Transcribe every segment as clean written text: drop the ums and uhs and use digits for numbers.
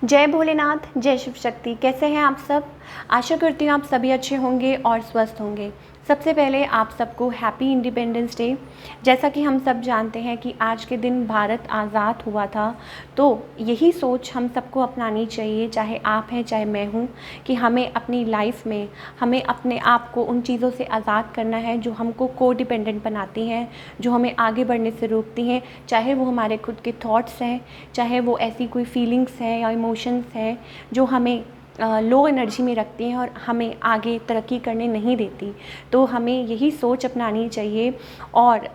जय भोलेनाथ, जय शिव शक्ति। कैसे हैं आप सब? आशा करती हूँ आप सभी अच्छे होंगे और स्वस्थ होंगे। सबसे पहले आप सबको हैप्पी इंडिपेंडेंस डे। जैसा कि हम सब जानते हैं कि आज के दिन भारत आज़ाद हुआ था, तो यही सोच हम सबको अपनानी चाहिए, चाहे आप हैं चाहे मैं हूँ, कि हमें अपनी लाइफ में हमें अपने आप को उन चीज़ों से आज़ाद करना है जो हमको को डिपेंडेंट बनाती हैं, जो हमें आगे बढ़ने से रोकती हैं। चाहे वो हमारे खुद के थॉट्स हैं, चाहे वो ऐसी कोई फीलिंग्स हैं या इमोशंस हैं जो हमें लो एनर्जी में रखती हैं और हमें आगे तरक्की करने नहीं देती। तो हमें यही सोच अपनानी चाहिए। और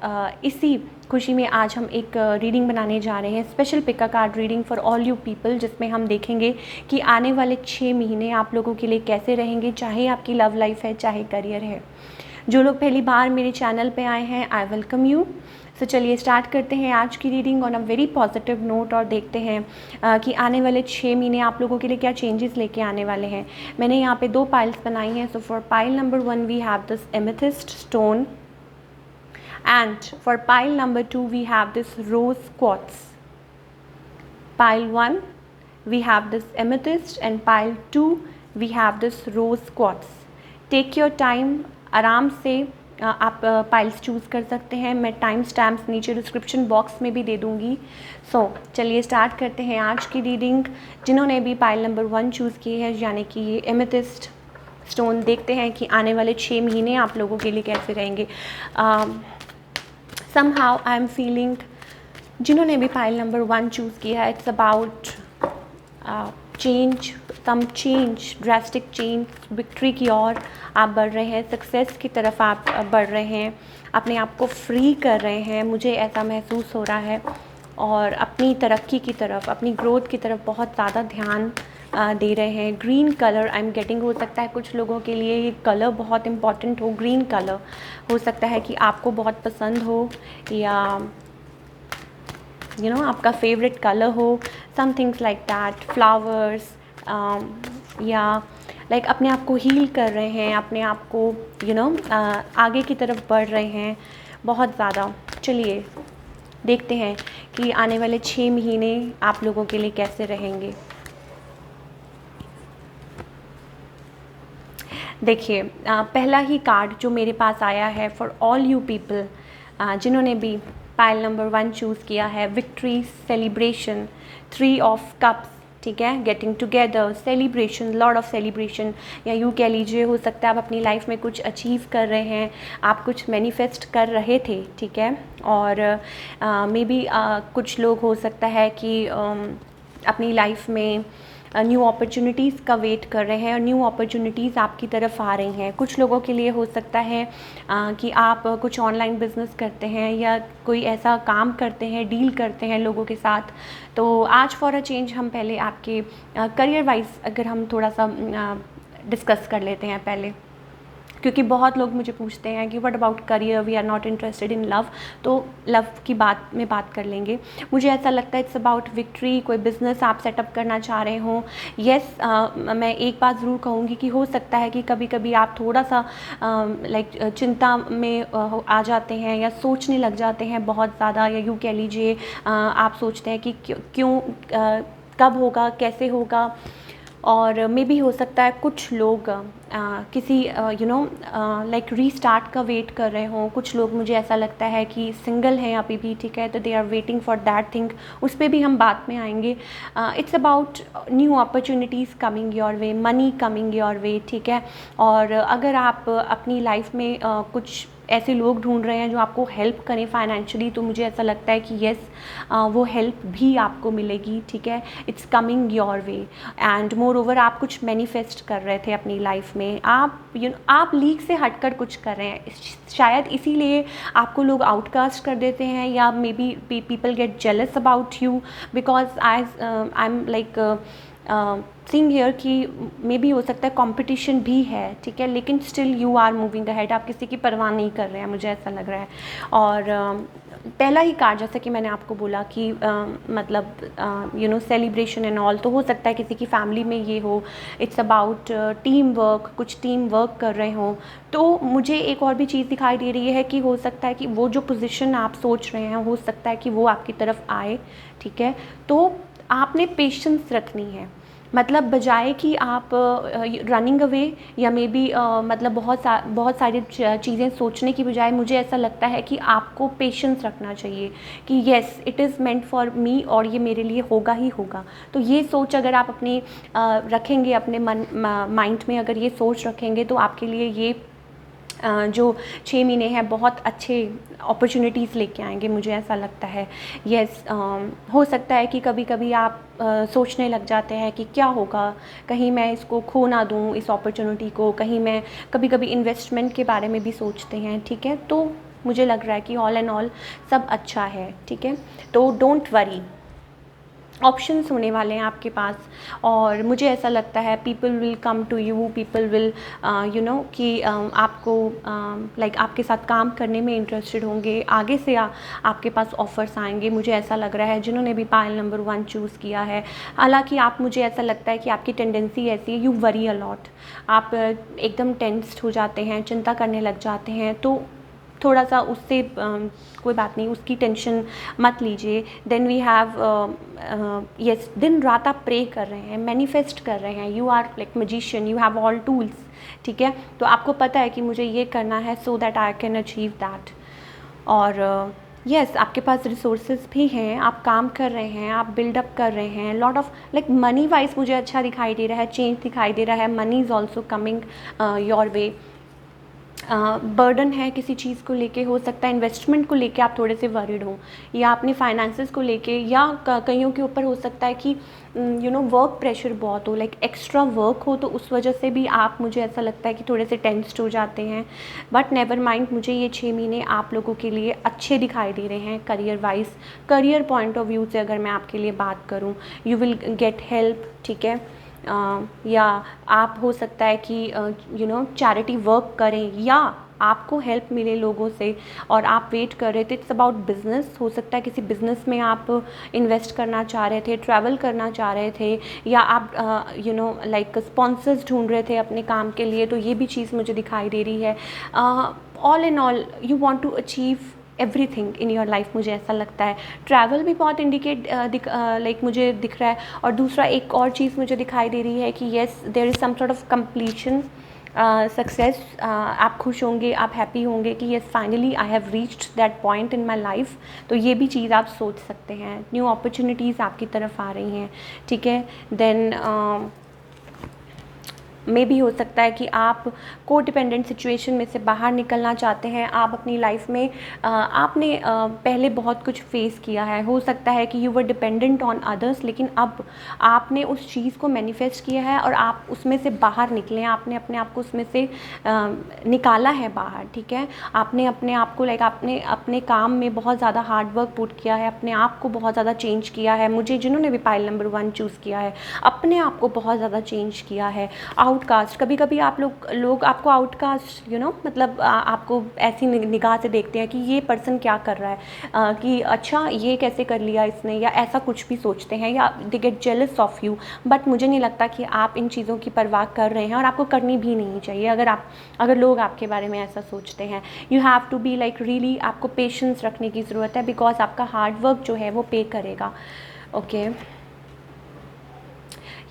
इसी खुशी में आज हम एक रीडिंग बनाने जा रहे हैं, special pick a card reading for all you people, जिसमें हम देखेंगे कि आने वाले 6 महीने आप लोगों के लिए कैसे रहेंगे, चाहे आपकी लव लाइफ है चाहे करियर है। जो लोग पहली बार मेरे चैनल पे आए हैं, आई वेलकम यू। तो चलिए स्टार्ट करते हैं आज की reading on a very positive note और देखते हैं कि आने वाले 6 महीने आप लोगों के लिए क्या चेंजेस लेके आने वाले हैं। मैंने यहाँ पे 2 पाइल्स बनाई हैं। So for pile number 1 we have this amethyst stone and for pile number 2 we have this rose quartz. Pile 1 we have this amethyst and pile 2 we have this rose quartz. Take your time, आराम से आप piles choose कर सकते हैं। मैं time stamps नीचे description box में भी दे दूँगी। सो चलिए स्टार्ट करते हैं आज की रीडिंग। जिन्होंने भी पाइल नंबर 1 चूज़ की है, यानी कि ये एमेथिस्ट स्टोन, देखते हैं कि आने वाले 6 महीने आप लोगों के लिए कैसे रहेंगे। समहाउ आई एम फीलिंग, जिन्होंने भी पाइल नंबर 1 चूज़ किया है, it's about change, some change, drastic change, victory की ओर आप बढ़ रहे हैं, सक्सेस की तरफ आप बढ़ रहे हैं, अपने आप को फ्री कर रहे हैं, मुझे ऐसा महसूस हो रहा है। और अपनी तरक्की की तरफ, अपनी ग्रोथ की तरफ बहुत ज़्यादा ध्यान दे रहे हैं। Green colour I am getting, हो सकता है कुछ लोगों के लिए ये कलर बहुत इंपॉर्टेंट हो। ग्रीन कलर हो सकता है कि आपको बहुत पसंद हो या आपका फेवरेट कलर हो, समथिंग्स लाइक दैट। फ्लावर्स या लाइक अपने आप को हील कर रहे हैं, अपने आप को आगे की तरफ बढ़ रहे हैं बहुत ज़्यादा। चलिए देखते हैं कि आने वाले 6 महीने आप लोगों के लिए कैसे रहेंगे। देखिए पहला ही कार्ड जो मेरे पास आया है फॉर ऑल यू पीपल, जिन्होंने भी पाइल नंबर 1 चूज़ किया है, विक्ट्री, सेलिब्रेशन, 3 ऑफ कप्स, ठीक है, getting together, celebration, Lord of celebration, या यूँ कह लीजिए हो सकता है आप अपनी लाइफ में कुछ अचीव कर रहे हैं, आप कुछ मैनिफेस्ट कर रहे थे, ठीक है। और मे बी कुछ लोग हो सकता है कि अपनी लाइफ में न्यू अपॉर्चुनिटीज़ का वेट कर रहे हैं और न्यू अपॉर्चुनिटीज़ आपकी तरफ आ रही हैं। कुछ लोगों के लिए हो सकता है कि आप कुछ ऑनलाइन बिजनेस करते हैं या कोई ऐसा काम करते हैं, डील करते हैं लोगों के साथ। तो आज फॉर अ चेंज हम पहले आपके करियर वाइज अगर हम थोड़ा सा डिस्कस कर लेते हैं पहले, क्योंकि बहुत लोग मुझे पूछते हैं कि what about career, we are not interested in love. तो लव की बात कर लेंगे। मुझे ऐसा लगता है इट्स अबाउट विक्ट्री। कोई बिज़नेस आप सेटअप करना चाह रहे हो, येस। मैं एक बात ज़रूर कहूँगी कि हो सकता है कि कभी कभी आप थोड़ा सा लाइक चिंता में आ जाते हैं या सोचने लग जाते हैं बहुत ज़्यादा, या यूँ कह लीजिए आप सोचते हैं कि क्यों कब होगा, कैसे होगा। और मे भी हो सकता है कुछ लोग किसी लाइक रीस्टार्ट का वेट कर रहे हों। कुछ लोग, मुझे ऐसा लगता है कि सिंगल हैं अभी भी, ठीक है, तो they are waiting for that thing. उस पर भी हम बाद में आएंगे। It's about new opportunities coming your way, money coming your way, ठीक है। और अगर आप अपनी लाइफ में कुछ ऐसे लोग ढूंढ रहे हैं जो आपको हेल्प करें फाइनेंशियली, तो मुझे ऐसा लगता है कि येस वो हेल्प भी आपको मिलेगी, ठीक है। It's coming your way. And more over आप कुछ मैनिफेस्ट कर रहे थे अपनी लाइफ में, आप लीग से हटकर कुछ कर रहे हैं, शायद इसीलिए आपको लोग आउटकास्ट कर देते हैं, या may be people get jealous about you because I am like seeing here कि मे बी हो सकता है कंपटीशन भी है, ठीक है, लेकिन still you are moving ahead. आप किसी की परवाह नहीं कर रहे हैं, मुझे ऐसा लग रहा है। और पहला ही कार्ड, जैसा कि मैंने आपको बोला कि मतलब सेलिब्रेशन एंड ऑल, तो हो सकता है किसी की फैमिली में ये हो। इट्स अबाउट टीम वर्क, कुछ टीम वर्क कर रहे हों। तो मुझे एक और भी चीज़ दिखाई दे रही है कि हो सकता है कि वो जो पोजीशन आप सोच रहे हैं, हो सकता है कि वो आपकी तरफ आए, ठीक है। तो आपने पेशेंस रखनी है। मतलब बजाय कि आप रनिंग अवे या मे बी मतलब बहुत सारी चीज़ें सोचने की बजाय मुझे ऐसा लगता है कि आपको पेशेंस रखना चाहिए कि yes it is meant for me और ये मेरे लिए होगा ही होगा। तो ये सोच अगर आप अपनी रखेंगे अपने माइंड में, अगर ये सोच रखेंगे तो आपके लिए ये जो 6 महीने हैं बहुत अच्छे अपॉर्चुनिटीज़ लेके आएंगे, मुझे ऐसा लगता है। यस, हो सकता है कि कभी कभी आप सोचने लग जाते हैं कि क्या होगा, कहीं मैं इसको खो ना दूँ इस अपॉर्चुनिटी को, कहीं मैं कभी कभी इन्वेस्टमेंट के बारे में भी सोचते हैं, ठीक है। तो मुझे लग रहा है कि ऑल एंड ऑल सब अच्छा है, ठीक है। तो डोंट वरी, ऑप्शंस होने वाले हैं आपके पास, और मुझे ऐसा लगता है people will come to you, people will you know कि आपको लाइक आपके साथ काम करने में इंटरेस्टेड होंगे, आगे से आपके पास ऑफ़र्स आएंगे, मुझे ऐसा लग रहा है जिन्होंने भी पायल नंबर 1 चूज़ किया है। हालांकि आप, मुझे ऐसा लगता है कि आपकी टेंडेंसी ऐसी है, यू वरी अलॉट, आप एकदम टेंस्ड हो जाते हैं, चिंता करने लग जाते हैं, तो थोड़ा सा उससे कोई बात नहीं, उसकी टेंशन मत लीजिए। देन वी हैव यस, दिन रात आप प्रे कर रहे हैं, मैनिफेस्ट कर रहे हैं, you are like magician, you have all tools, ठीक है। तो आपको पता है कि मुझे ये करना है so that I can achieve that. और यस, आपके पास रिसोर्सेज भी हैं, आप काम कर रहे हैं, आप बिल्डअप कर रहे हैं, lot of like money wise मुझे अच्छा दिखाई दे रहा है, चेंज दिखाई दे रहा है, money is also coming your way. Burden है किसी चीज़ को लेके, हो सकता है इन्वेस्टमेंट को लेके आप थोड़े से वरीड हो, या अपनी फाइनेंसेस को लेके, या कईयों के ऊपर हो सकता है कि यू नो वर्क प्रेशर बहुत हो, लाइक एक्स्ट्रा वर्क हो, तो उस वजह से भी आप, मुझे ऐसा लगता है कि थोड़े से टेंस्ड हो जाते हैं। बट नेवर माइंड, मुझे ये 6 महीने आप लोगों के लिए अच्छे दिखाई दे रहे हैं career wise. Career point of view से अगर मैं आपके लिए बात करूँ, यू विल गेट हेल्प, ठीक है। या आप, हो सकता है कि यू नो चैरिटी वर्क करें, या आपको हेल्प मिले लोगों से और आप वेट कर रहे थे। इट्स अबाउट बिजनेस, हो सकता है किसी बिजनेस में आप इन्वेस्ट करना चाह रहे थे, ट्रैवल करना चाह रहे थे, या आप यू नो लाइक स्पॉन्सर्स ढूंढ रहे थे अपने काम के लिए, तो ये भी चीज़ मुझे दिखाई दे रही है। All in all you want to achieve everything in your life, मुझे ऐसा लगता है। ट्रैवल भी बहुत इंडिकेट लाइक मुझे दिख रहा है। और दूसरा एक और चीज़ मुझे दिखाई दे रही है कि yes, there is some sort of completion, success, आप खुश होंगे, आप हैप्पी होंगे कि yes finally I have reached that point in my life. तो ये भी चीज़ आप सोच सकते हैं, न्यू अपॉर्चुनिटीज़ आपकी तरफ आ रही हैं, ठीक है। देन में भी हो सकता है कि आप को डिपेंडेंट सिचुएशन में से बाहर निकलना चाहते हैं। आप अपनी लाइफ में आपने पहले बहुत कुछ फेस किया है, हो सकता है कि you were dependent on others, लेकिन अब आपने उस चीज़ को मैनिफेस्ट किया है और आप उसमें से बाहर निकले हैं, आपने अपने आप को उसमें से निकाला है बाहर, ठीक है। आपने अपने आप को लाइक आपने अपने काम में बहुत ज़्यादा हार्ड वर्क पुट किया है, अपने आप को बहुत ज़्यादा चेंज किया है। मुझे जिन्होंने भी पाइल नंबर 1 चूज़ किया है, अपने आप को बहुत ज़्यादा चेंज किया है। आउटकास्ट, कभी कभी आप लोग आपको आउटकास्ट यू नो मतलब आपको ऐसी निगाह से देखते हैं कि ये पर्सन क्या कर रहा है, कि अच्छा ये कैसे कर लिया इसने, या ऐसा कुछ भी सोचते हैं, या they get jealous of you. But मुझे नहीं लगता कि आप इन चीज़ों की परवाह कर रहे हैं, और आपको करनी भी नहीं चाहिए। अगर लोग आपके बारे में ऐसा सोचते हैं, you have to be like really, आपको पेशेंस रखने की ज़रूरत है, बिकॉज आपका हार्ड वर्क जो है वो पे करेगा। Okay,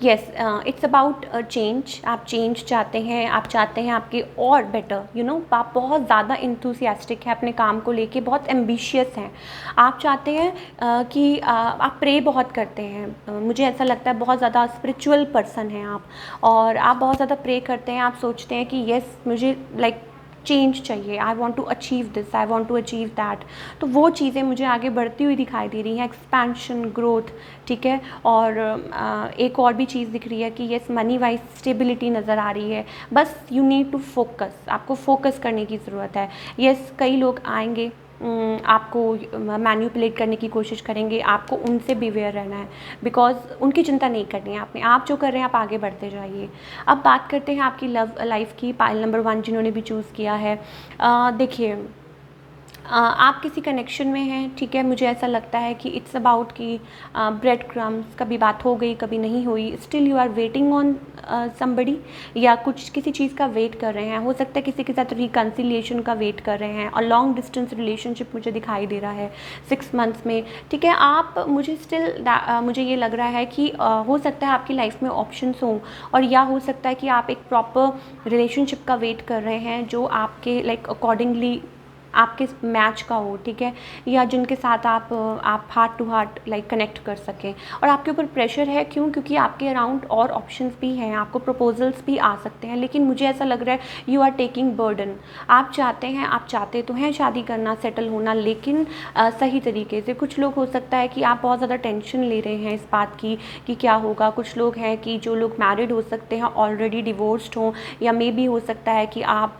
yes, it's about change. आप चेंज चाहते हैं, आप चाहते हैं आपके और बेटर यू नो, आप बहुत ज़्यादा इंथुसियास्टिक हैं अपने काम को लेके, बहुत एम्बिशियस हैं। आप चाहते हैं कि आप प्रे बहुत करते हैं, मुझे ऐसा लगता है बहुत ज़्यादा स्पिरिचुअल पर्सन हैं आप, और आप बहुत ज़्यादा प्रे करते हैं। आप सोचते हैं कि येस मुझे लाइक चेंज चाहिए, I want to achieve this, I want to achieve that. तो वो चीज़ें मुझे आगे बढ़ती हुई दिखाई दे रही हैं, एक्सपेंशन, ग्रोथ, ठीक है। और एक और भी चीज़ दिख रही है कि येस मनी वाइज स्टेबिलिटी नज़र आ रही है। बस यू नीड टू फोकस, आपको फोकस करने की ज़रूरत है। येस, कई लोग आएंगे, आपको मैन्युपुलेट करने की कोशिश करेंगे, आपको उनसे बिवेयर रहना है, बिकॉज उनकी चिंता नहीं करनी है आपने, आप जो कर रहे हैं आप आगे बढ़ते जाइए। अब बात करते हैं आपकी लव लाइफ की, पाइल नंबर 1 जिन्होंने भी चूज़ किया है। देखिए, आप किसी कनेक्शन में हैं, ठीक है, मुझे ऐसा लगता है कि इट्स अबाउट कि ब्रेड क्रम्स, कभी बात हो गई कभी नहीं हुई, still you are waiting on somebody, या कुछ किसी चीज़ का वेट कर रहे हैं। हो सकता है किसी के साथ रिकन्सिलिएशन का वेट कर रहे हैं, और लॉन्ग डिस्टेंस रिलेशनशिप मुझे दिखाई दे रहा है 6 मंथ्स में, ठीक है। आप मुझे स्टिल मुझे ये लग रहा है कि हो सकता है आपकी लाइफ में ऑप्शंस हों, और या हो सकता है कि आप एक प्रॉपर रिलेशनशिप का वेट कर रहे हैं जो आपके लाइक अकॉर्डिंगली आपके मैच का हो, ठीक है, या जिनके साथ आप heart to heart like connect कर सकें। और आपके ऊपर प्रेशर है, क्यों? क्योंकि आपके अराउंड और ऑप्शंस भी हैं, आपको प्रपोजल्स भी आ सकते हैं, लेकिन मुझे ऐसा लग रहा है यू आर टेकिंग बर्डन। आप चाहते तो हैं शादी करना, सेटल होना, लेकिन सही तरीके से। कुछ लोग हो सकता है कि आप बहुत ज़्यादा टेंशन ले रहे हैं इस बात की कि क्या होगा। कुछ लोग हैं कि जो लोग मैरिड हो सकते हैं ऑलरेडी डिवोर्स्ड हों, या मे भी हो सकता है कि आप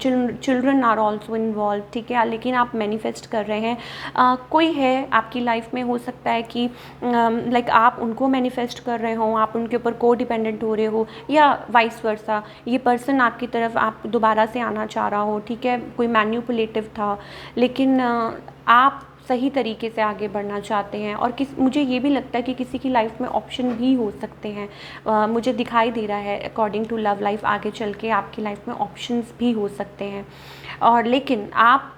चिल्ड्रन आर ऑल्सो इन्वॉल्व, ठीक है, लेकिन आप मैनिफेस्ट कर रहे हैं। कोई है आपकी लाइफ में, हो सकता है कि लाइक आप उनको मैनिफेस्ट कर रहे हो, आप उनके ऊपर को डिपेंडेंट हो रहे हो, या वाइस वर्सा, ये पर्सन आपकी तरफ आप दोबारा से आना चाह रहा हो, ठीक है, कोई मैन्युपुलेटिव था, लेकिन आप सही तरीके से आगे बढ़ना चाहते हैं। और मुझे ये भी लगता है कि किसी की लाइफ में ऑप्शन भी हो सकते हैं। मुझे दिखाई दे रहा है अकॉर्डिंग टू लव लाइफ आगे चल के आपकी लाइफ में ऑप्शंस भी हो सकते हैं। और लेकिन आप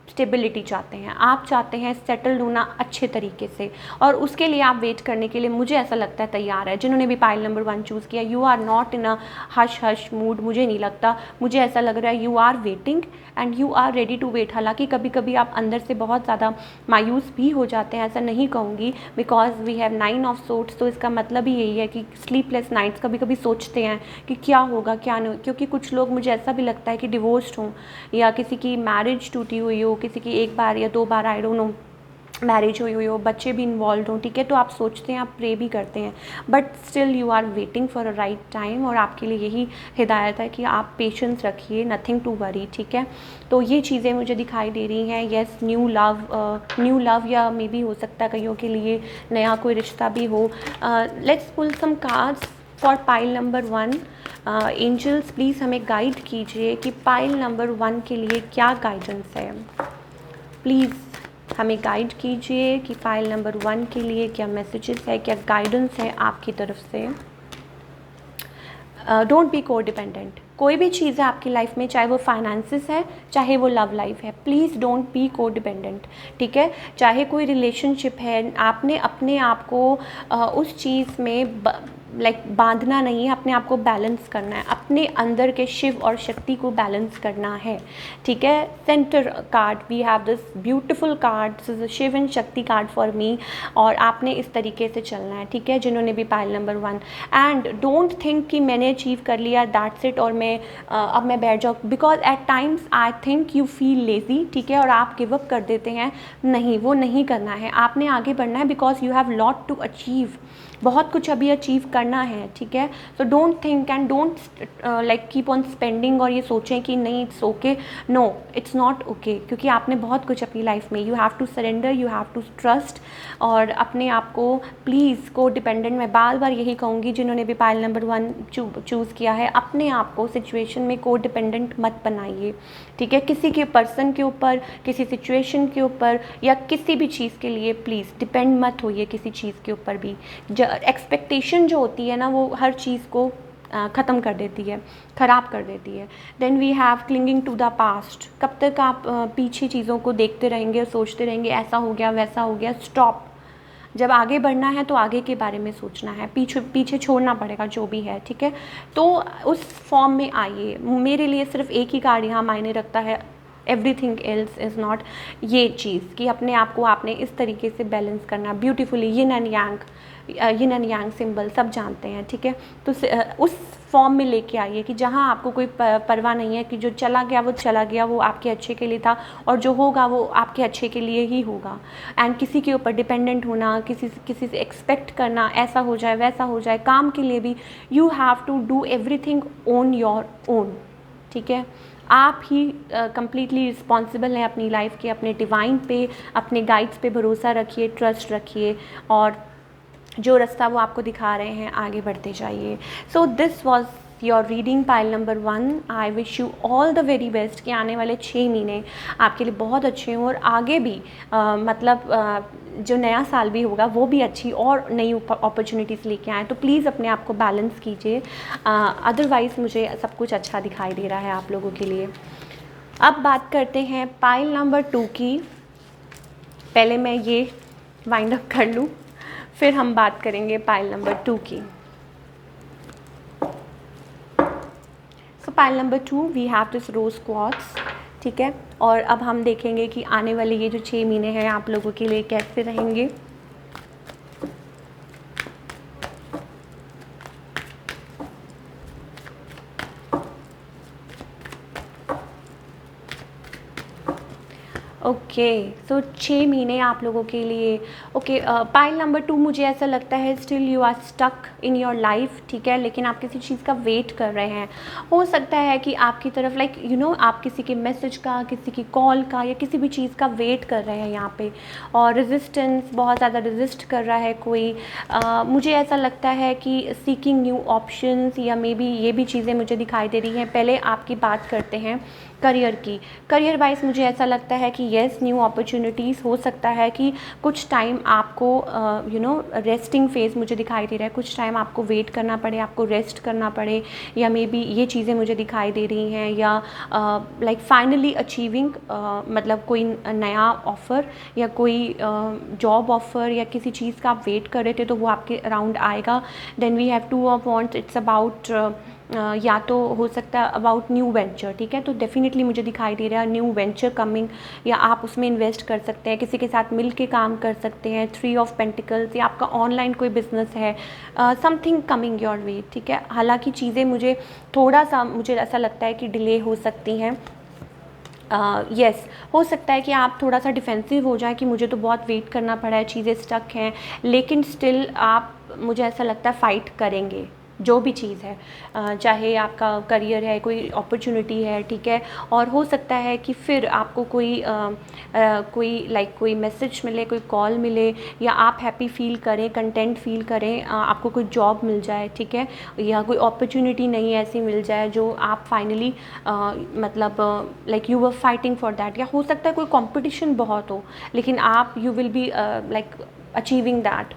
स्टेबिलिटी चाहते हैं, आप चाहते हैं सेटल होना अच्छे तरीके से, और उसके लिए आप वेट करने के लिए मुझे ऐसा लगता है तैयार है। जिन्होंने भी पाइल नंबर 1 चूज़ किया, you are not in a hush hush mood, मुझे नहीं लगता, मुझे ऐसा लग रहा है you are waiting and you are ready to wait. हालांकि कभी कभी आप अंदर से बहुत ज़्यादा मायूस भी हो जाते हैं, ऐसा नहीं कहूँगी, because we have 9 of sorts, तो इसका मतलब ही यही है कि स्लीपलेस नाइट्स, कभी कभी सोचते हैं कि क्या होगा क्या नहीं, क्योंकि कुछ लोग, मुझे ऐसा भी लगता है कि डिवोर्स्ड हों, या किसी की मैरिज टूटी हुई हो, किसी की 1 बार या 2 बार, आई डोंट नो, मैरिज हुई हो, बच्चे भी इन्वॉल्व हों, ठीक है, तो आप सोचते हैं, आप प्रे भी करते हैं, but still you are waiting for a right time. और आपके लिए यही हिदायत है कि आप पेशेंस रखिए, नथिंग टू वरी, ठीक है। तो ये चीज़ें मुझे दिखाई दे रही हैं। येस, न्यू लव, या मे बी हो सकता है कईयों के लिए नया कोई रिश्ता भी हो। Let's pull some cards for pile number 1। Angels please हमें गाइड कीजिए कि पाइल नंबर 1 के लिए क्या गाइडेंस है। प्लीज़ हमें गाइड कीजिए कि फाइल नंबर 1 के लिए क्या मैसेजेस है, क्या गाइडेंस है आपकी तरफ से। Don't be codependent. कोई भी चीज़ है आपकी लाइफ में, चाहे वो फाइनेंसिस है, चाहे वो लव लाइफ है, प्लीज़ डोंट बी कोडिपेंडेंट, ठीक है। चाहे कोई रिलेशनशिप है, आपने अपने आप को उस चीज़ में बांधना नहीं है, अपने आप को बैलेंस करना है, अपने अंदर के शिव और शक्ति को बैलेंस करना है, ठीक है। Centre card, we have this beautiful card, this is a Shiva and Shakti card for me, और आपने इस तरीके से चलना है, ठीक है, जिन्होंने भी pile number 1। And don't think कि मैंने अचीव कर लिया, दैट्स इट, और अब मैं बैठ जाऊँ, because at times I think you feel lazy, ठीक है, और आप गिव अप कर देते हैं। नहीं, वो नहीं करना है, आपने आगे बढ़ना है, because you have lot to achieve, बहुत कुछ अभी अचीव करना है, ठीक है। So don't think and don't like keep on spending, और ये सोचें कि नहीं it's okay, no it's not okay, क्योंकि आपने बहुत कुछ अपनी लाइफ में, you have to surrender, you have to trust, और अपने आप को प्लीज़ को डिपेंडेंट, मैं बार बार यही कहूँगी, जिन्होंने भी पाइल नंबर 1 चूज़ किया है, अपने आप को सिचुएशन में को डिपेंडेंट मत बनाइए, ठीक है, किसी के पर्सन के ऊपर, किसी सिचुएशन के ऊपर, या किसी भी चीज़ के लिए प्लीज़ डिपेंड मत होइए किसी चीज़ के ऊपर भी। एक्सपेक्टेशन जो होती है ना, वो हर चीज़ को ख़त्म कर देती है, ख़राब कर देती है। Then we have clinging to the past. कब तक आप पीछे चीज़ों को देखते रहेंगे और सोचते रहेंगे ऐसा हो गया वैसा हो गया, स्टॉप। जब आगे बढ़ना है तो आगे के बारे में सोचना है, पीछे छोड़ना पड़ेगा जो भी है, ठीक है। तो उस फॉर्म में आइए। मेरे लिए सिर्फ एक ही कार्ड यहाँ मायने रखता है, एवरीथिंग एल्स इज़ नॉट, ये चीज़ कि अपने आप को आपने इस तरीके से बैलेंस करना beautifully, yin and yang symbol सब जानते हैं, ठीक है। तो उस फॉर्म में लेके आइए कि जहाँ आपको कोई परवाह नहीं है, कि जो चला गया वो चला गया, वो आपके अच्छे के लिए था, और जो होगा वो आपके अच्छे के लिए ही होगा। एंड किसी के ऊपर डिपेंडेंट होना, किसी से एक्सपेक्ट करना ऐसा हो जाए वैसा हो जाए, काम के लिए भी you have to do everything on your own, ठीक है। आप ही कंप्लीटली रिस्पॉन्सिबल हैं अपनी लाइफ के, अपने डिवाइन पे, अपने गाइड्स पे भरोसा रखिए, ट्रस्ट रखिए, और जो रास्ता वो आपको दिखा रहे हैं आगे बढ़ते जाइए। So this was your reading pile number 1, I wish you all the very best कि आने वाले 6 महीने आपके लिए बहुत अच्छे हों और आगे भी जो नया साल भी होगा वो भी अच्छी और नई अपॉर्चुनिटीज़ लेके आएँ। तो प्लीज़ अपने आप को बैलेंस कीजिए, अदरवाइज़ मुझे सब कुछ अच्छा दिखाई दे रहा है आप लोगों के लिए। अब बात करते हैं पाइल नंबर 2 की। पहले मैं ये वाइंड अप कर लूँ, फिर हम बात करेंगे पाइल नंबर 2 की। So pile number 2 we have this rose quartz, ठीक है। और अब हम देखेंगे कि आने वाले ये जो 6 महीने हैं आप लोगों के लिए कैसे रहेंगे। ओके, सो 6 महीने आप लोगों के लिए। ओके, पाइल नंबर 2 मुझे ऐसा लगता है still you are stuck in your life, ठीक है, लेकिन आप किसी चीज़ का वेट कर रहे हैं। हो सकता है कि आपकी तरफ आप किसी के मैसेज का, किसी की कॉल का या किसी भी चीज़ का वेट कर रहे हैं यहाँ पे, और रेजिस्टेंस बहुत ज़्यादा रेजिस्ट कर रहा है कोई। मुझे ऐसा लगता है कि सीकिंग न्यू ऑप्शंस, या मे बी ये भी चीज़ें मुझे दिखाई दे रही हैं। पहले आपकी बात करते हैं करियर की। करियर वाइज मुझे ऐसा लगता है कि येस, न्यू अपॉर्चुनिटीज़। हो सकता है कि कुछ टाइम आपको रेस्टिंग फेज़ मुझे दिखाई दे रहा है, कुछ टाइम आपको वेट करना पड़े, आपको रेस्ट करना पड़े, या मे बी ये चीज़ें मुझे दिखाई दे रही हैं। या फाइनली अचीविंग, मतलब कोई नया ऑफ़र या कोई जॉब ऑफ़र या किसी चीज़ का आप वेट कर रहे थे तो वो आपके अराउंड आएगा। Then we have 2 of wands, it's about या तो हो सकता है अबाउट न्यू वेंचर, ठीक है। तो डेफिनेटली मुझे दिखाई दे रहा है न्यू वेंचर कमिंग, या आप उसमें इन्वेस्ट कर सकते हैं, किसी के साथ मिल के काम कर सकते हैं। 3 ऑफ पेंटिकल्स, या आपका ऑनलाइन कोई बिजनेस है, समथिंग कमिंग योर वे, ठीक है। हालांकि चीज़ें मुझे ऐसा लगता है कि डिले हो सकती हैं। येस, हो सकता है कि आप थोड़ा सा डिफेंसिव हो जाए कि मुझे तो बहुत वेट करना पड़ा है, चीज़ें स्टक हैं, लेकिन स्टिल आप, मुझे ऐसा लगता है, फ़ाइट करेंगे जो भी चीज़ है, चाहे आपका करियर है, कोई अपॉर्चुनिटी है, ठीक है। और हो सकता है कि फिर आपको कोई मैसेज मिले, कोई कॉल मिले, या आप हैप्पी फील करें, कंटेंट फील करें, आपको कोई जॉब मिल जाए, ठीक है, या कोई अपॉर्चुनिटी नई ऐसी मिल जाए जो आप finally you were fighting for that. या हो सकता है कोई कंपटीशन बहुत हो, लेकिन आप you will be achieving that.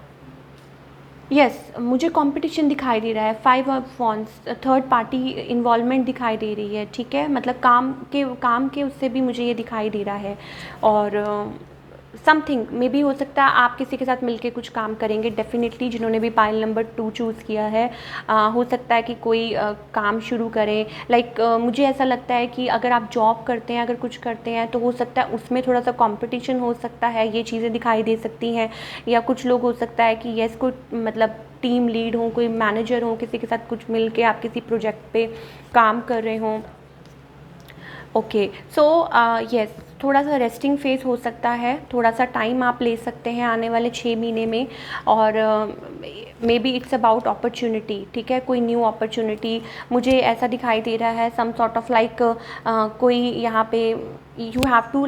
Yes, मुझे कंपटीशन दिखाई दे रहा है। 5 of wands, third party involvement दिखाई दे रही है, ठीक है। मतलब काम के उससे भी मुझे ये दिखाई दे रहा है। और समथिंग मे बी हो सकता है आप किसी के साथ मिलके कुछ काम करेंगे डेफिनेटली, जिन्होंने भी पाइल नंबर 2 चूज़ किया है। हो सकता है कि कोई काम शुरू करें। मुझे ऐसा लगता है कि अगर आप जॉब करते हैं, अगर कुछ करते हैं, तो हो सकता है उसमें थोड़ा सा कंपटीशन हो सकता है, ये चीज़ें दिखाई दे सकती हैं। या कुछ लोग हो सकता है कि येस, कोई मतलब टीम लीड हो, कोई मैनेजर हो, किसी के साथ कुछ मिल के आप किसी प्रोजेक्ट पे काम कर रहे हों। ओके, सो येस, थोड़ा सा रेस्टिंग फेज़ हो सकता है, थोड़ा सा टाइम आप ले सकते हैं आने वाले 6 महीने में। और may be it's about opportunity, ठीक है, कोई न्यू अपॉर्चुनिटी मुझे ऐसा दिखाई दे रहा है। सम सॉर्ट ऑफ कोई यहाँ पे यू हैव टू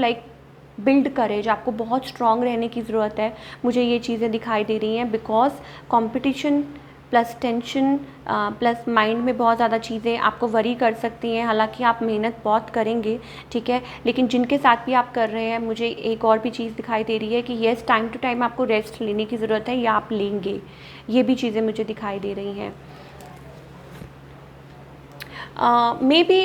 बिल्ड करेज, आपको बहुत स्ट्रॉन्ग रहने की ज़रूरत है। मुझे ये चीज़ें दिखाई दे रही हैं because competition plus tension plus mind में बहुत ज़्यादा चीज़ें आपको वरी कर सकती हैं। हालांकि आप मेहनत बहुत करेंगे, ठीक है, लेकिन जिनके साथ भी आप कर रहे हैं, मुझे एक और भी चीज़ दिखाई दे रही है कि येस, टाइम टू टाइम आपको रेस्ट लेने की ज़रूरत है, या आप लेंगे। ये भी चीज़ें मुझे दिखाई दे रही हैं। मे बी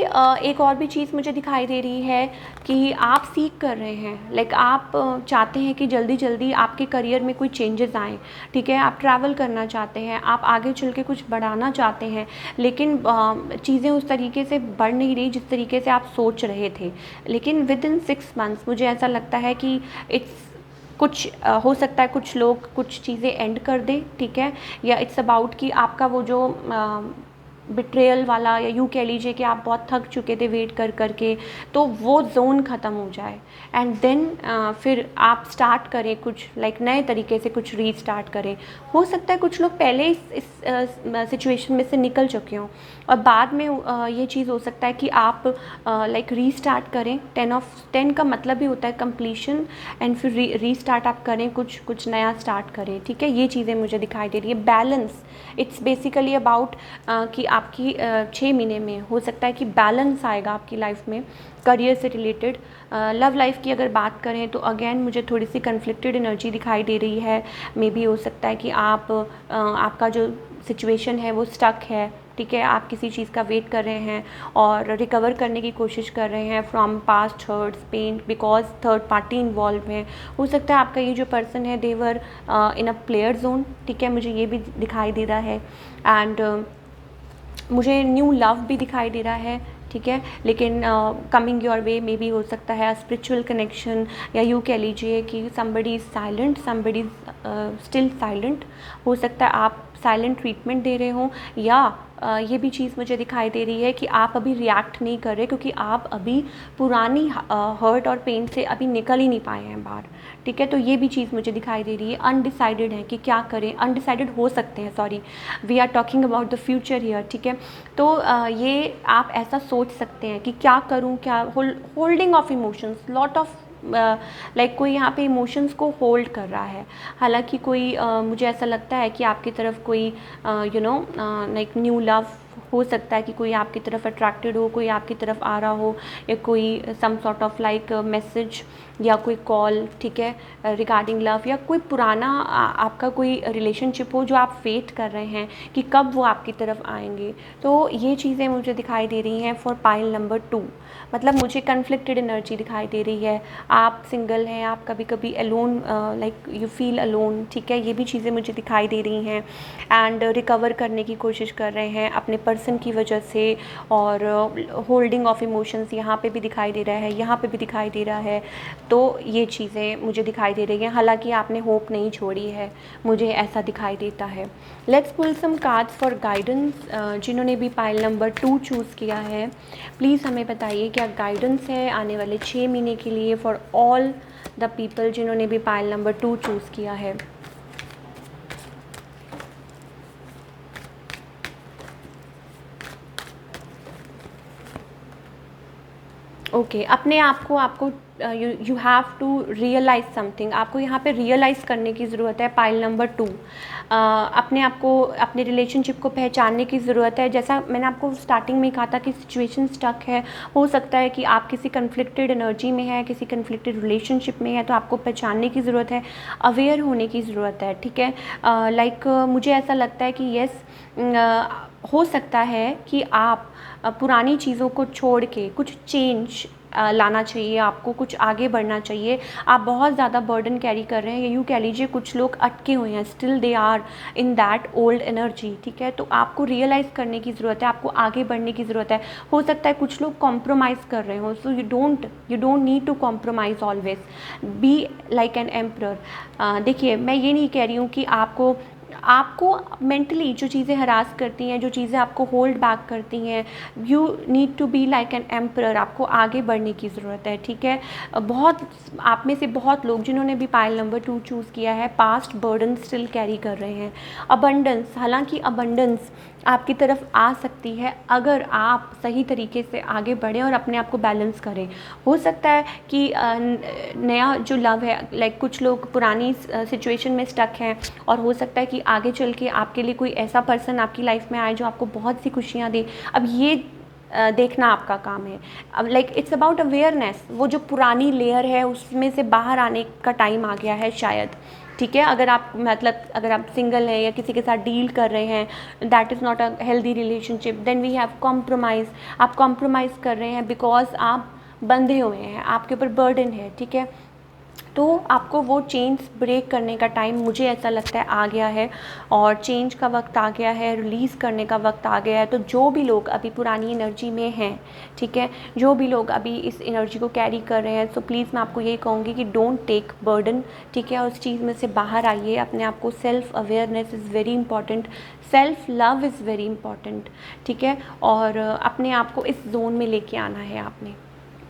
एक और भी चीज़ मुझे दिखाई दे रही है कि आप सीख कर रहे हैं, आप चाहते हैं कि जल्दी जल्दी आपके करियर में कोई चेंजेस आएँ, ठीक है। आप ट्रैवल करना चाहते हैं, आप आगे चल के कुछ बढ़ाना चाहते हैं, लेकिन चीज़ें उस तरीके से बढ़ नहीं रही जिस तरीके से आप सोच रहे थे। लेकिन विद इन 6 मंथ्स मुझे ऐसा लगता है कि हो सकता है कुछ लोग कुछ चीज़ें एंड कर दें, ठीक है, या इट्स अबाउट कि आपका वो जो बिट्रेयल वाला, या यूँ कह लीजिए कि आप बहुत थक चुके थे वेट कर करके, तो वो जोन ख़त्म हो जाए, एंड देन फिर आप स्टार्ट करें कुछ नए तरीके से कुछ रीस्टार्ट करें। हो सकता है कुछ लोग पहले इस सिचुएशन में से निकल चुके हों, और बाद में ये चीज़ हो सकता है कि आप रीस्टार्ट करें। 10 ऑफ 10 का मतलब भी होता है कंप्लीशन, एंड फिर रीस्टार्ट आप करें, कुछ नया स्टार्ट करें, ठीक है। ये चीज़ें मुझे दिखाई दे रही है। बैलेंस, इट्स बेसिकली अबाउट कि आपकी 6 महीने में हो सकता है कि बैलेंस आएगा आपकी लाइफ में करियर से रिलेटेड। लव लाइफ की अगर बात करें तो अगेन मुझे थोड़ी सी कन्फ्लिक्टेड एनर्जी दिखाई दे रही है। मे बी हो सकता है कि आपका जो सिचुएशन है वो स्टक है, ठीक है, आप किसी चीज़ का वेट कर रहे हैं और रिकवर करने की कोशिश कर रहे हैं from past hurts pain, because third party involve है। हो सकता है आपका ये जो पर्सन है देवर इन अ प्लेयर जोन, ठीक है, मुझे ये भी दिखाई दे रहा है। एंड मुझे न्यू लव भी दिखाई दे रहा है, ठीक है, लेकिन कमिंग योर वे में भी हो सकता है स्पिरिचुअल कनेक्शन, या यूँ कह लीजिए कि somebody is silent, somebody is still silent. हो सकता है आप साइलेंट ट्रीटमेंट दे रहे हों, या ये भी चीज़ मुझे दिखाई दे रही है कि आप अभी रिएक्ट नहीं कर रहे क्योंकि आप अभी पुरानी हर्ट और पेन से अभी निकल ही नहीं पाए हैं बाहर, ठीक है। तो ये भी चीज़ मुझे दिखाई दे रही है, अनडिसाइडेड है कि क्या करें, अनडिसाइडेड हो सकते हैं, sorry, we are talking about the future here, ठीक है। तो ये आप ऐसा सोच सकते हैं कि क्या करूं, क्या holding of emotions, lot of like कोई यहाँ पे इमोशंस को होल्ड कर रहा है। हालांकि कोई मुझे ऐसा लगता है कि आपकी तरफ कोई लाइक न्यू लव हो सकता है कि कोई आपकी तरफ अट्रैक्टेड हो, कोई आपकी तरफ आ रहा हो, या कोई some sort of like message या कोई कॉल, ठीक है, रिगार्डिंग लव, या कोई पुराना आपका कोई रिलेशनशिप हो जो आप वेट कर रहे हैं कि कब वो आपकी तरफ आएंगे। तो ये चीज़ें मुझे दिखाई दे रही हैं फॉर पाइल नंबर 2। मतलब मुझे कन्फ्लिक्टेड एनर्जी दिखाई दे रही है, आप सिंगल हैं, आप कभी कभी alone, like you feel alone, ठीक है, ये भी चीज़ें मुझे दिखाई दे रही हैं। एंड रिकवर करने की कोशिश कर रहे हैं अपने पर्सन की वजह से, और होल्डिंग ऑफ इमोशंस यहाँ पे भी दिखाई दे रहा है, यहाँ पे भी दिखाई दे रहा है। तो ये चीज़ें मुझे दिखाई दे रही हैं, हालांकि आपने होप नहीं छोड़ी है, मुझे ऐसा दिखाई देता है। Let's pull some cards for guidance. जिन्होंने भी पाइल नंबर 2 चूज़ किया है, प्लीज़ हमें बताइए क्या गाइडेंस है आने वाले 6 महीने के लिए फॉर ऑल द पीपल जिन्होंने भी पाइल नंबर 2 चूज़ किया है। ओके, अपने आप को आपको you have to realise something, आपको यहाँ पे रियलाइज़ करने की ज़रूरत है। पाइल नंबर 2, अपने आप को, अपने रिलेशनशिप को पहचानने की ज़रूरत है। जैसा मैंने आपको स्टार्टिंग में कहा था कि सिचुएशन स्टक है, हो सकता है कि आप किसी कन्फ्लिक्टेड एनर्जी में है, किसी कन्फ्लिक्टेड रिलेशनशिप में है, तो आपको पहचानने की ज़रूरत है, अवेयर होने की ज़रूरत है, ठीक है। लाइक मुझे ऐसा लगता है कि येस, हो सकता है कि आप पुरानी चीज़ों को छोड़ के कुछ चेंज लाना चाहिए, आपको कुछ आगे बढ़ना चाहिए। आप बहुत ज़्यादा बर्डन कैरी कर रहे हैं, या यूँ कह लीजिए कुछ लोग अटके हुए हैं, still they are in that old energy, ठीक है। तो आपको रियलाइज़ करने की ज़रूरत है, आपको आगे बढ़ने की ज़रूरत है। हो सकता है कुछ लोग कॉम्प्रोमाइज़ कर रहे हो, so you don't need to compromise always, be like an emperor. देखिए, मैं ये नहीं कह रही हूँ कि आपको मेंटली जो चीज़ें हरास करती हैं, जो चीज़ें आपको होल्ड बैक करती हैं, you need to be like an emperor, आपको आगे बढ़ने की ज़रूरत है, ठीक है। बहुत आप में से बहुत लोग जिन्होंने भी पाइल नंबर 2 चूज़ किया है, पास्ट बर्डन स्टिल कैरी कर रहे हैं। अबंडेंस, हालांकि अबंडेंस आपकी तरफ आ सकती है अगर आप सही तरीके से आगे बढ़ें और अपने आप को बैलेंस करें। हो सकता है कि नया जो लव है, लाइक कुछ लोग पुरानी सिचुएशन में स्टक हैं, और हो सकता है कि आगे चल के आपके लिए कोई ऐसा पर्सन आपकी लाइफ में आए जो आपको बहुत सी खुशियाँ दे। अब ये देखना आपका काम है। अब लाइक इट्स अबाउट अवेयरनेस, वो जो पुरानी लेयर है उसमें से बाहर आने का टाइम आ गया है शायद, ठीक है। अगर आप सिंगल हैं या किसी के साथ डील कर रहे हैं, that is not a healthy relationship, then we have compromise. आप कॉम्प्रोमाइज़ कर रहे हैं बिकॉज आप बंधे हुए हैं, आपके ऊपर बर्डन है, ठीक है। तो आपको वो चेन्स ब्रेक करने का टाइम, मुझे ऐसा लगता है, आ गया है, और चेंज का वक्त आ गया है, रिलीज़ करने का वक्त आ गया है। तो जो भी लोग अभी पुरानी एनर्जी में हैं, ठीक है, जो भी लोग अभी इस एनर्जी को कैरी कर रहे हैं, सो प्लीज़ मैं आपको यही कहूँगी कि डोंट टेक बर्डन, ठीक है। उस चीज़ में से बाहर आइए, अपने आप को, self awareness is very important, self love is very important, ठीक है। और अपने आप को इस जोन में लेके आना है आपने।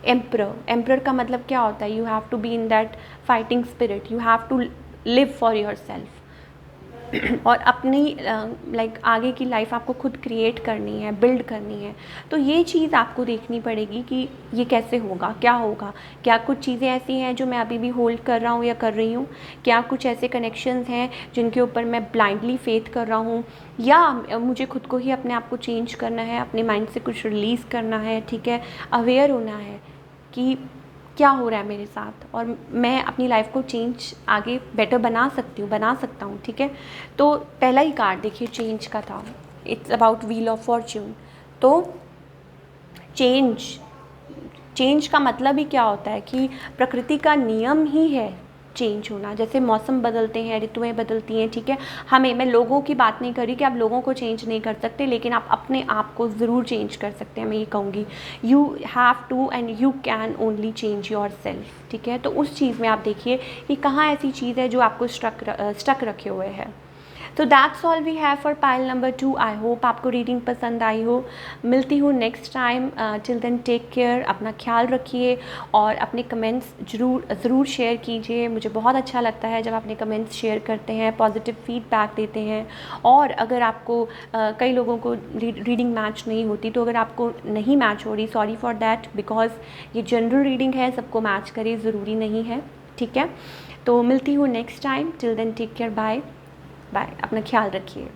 एम्परर का मतलब क्या होता है? You have to be in that fighting spirit, you have to live for your self, और अपनी लाइक आगे की लाइफ आपको खुद क्रिएट करनी है, बिल्ड करनी है। तो ये चीज़ आपको देखनी पड़ेगी कि ये कैसे होगा, क्या होगा। क्या कुछ चीज़ें ऐसी हैं जो मैं अभी भी होल्ड कर रहा हूँ या कर रही हूँ, क्या कुछ ऐसे कनेक्शंस हैं जिनके ऊपर मैं ब्लाइंडली फेथ कर रहा हूँ, या मुझे खुद को ही अपने आप को चेंज करना है, अपने माइंड से कुछ रिलीज़ करना है, ठीक है, अवेयर होना है कि क्या हो रहा है मेरे साथ और मैं अपनी लाइफ को चेंज आगे बेटर बना सकता हूँ, ठीक है। तो पहला ही कार्ड देखिए चेंज का था, it's about wheel of Fortune. तो चेंज का मतलब ही क्या होता है कि प्रकृति का नियम ही है चेंज होना। जैसे मौसम बदलते हैं, ऋतुएं बदलती हैं, ठीक है। मैं लोगों की बात नहीं कर रही कि आप लोगों को चेंज नहीं कर सकते, लेकिन आप अपने आप को ज़रूर चेंज कर सकते हैं। मैं ये कहूँगी you have to and you can only change your self, ठीक है। तो उस चीज़ में आप देखिए कि कहाँ ऐसी चीज़ है जो आपको स्टक रखे हुए है। तो that's all we have for pile number 2। I hope आपको रीडिंग पसंद आई हो। मिलती हूँ next time. Till then take care, अपना ख्याल रखिए और अपने कमेंट्स ज़रूर शेयर कीजिए। मुझे बहुत अच्छा लगता है जब अपने कमेंट्स शेयर करते हैं, पॉजिटिव फीडबैक देते हैं। और अगर आपको कई लोगों को रीडिंग मैच नहीं होती, तो अगर आपको नहीं मैच हो रही, सॉरी फॉर दैट, बिकॉज ये जनरल रीडिंग है, सबको मैच करे ज़रूरी नहीं है, ठीक है। तो मिलती हूँ next time. Till then take care, bye bye, अपना ख्याल रखिए।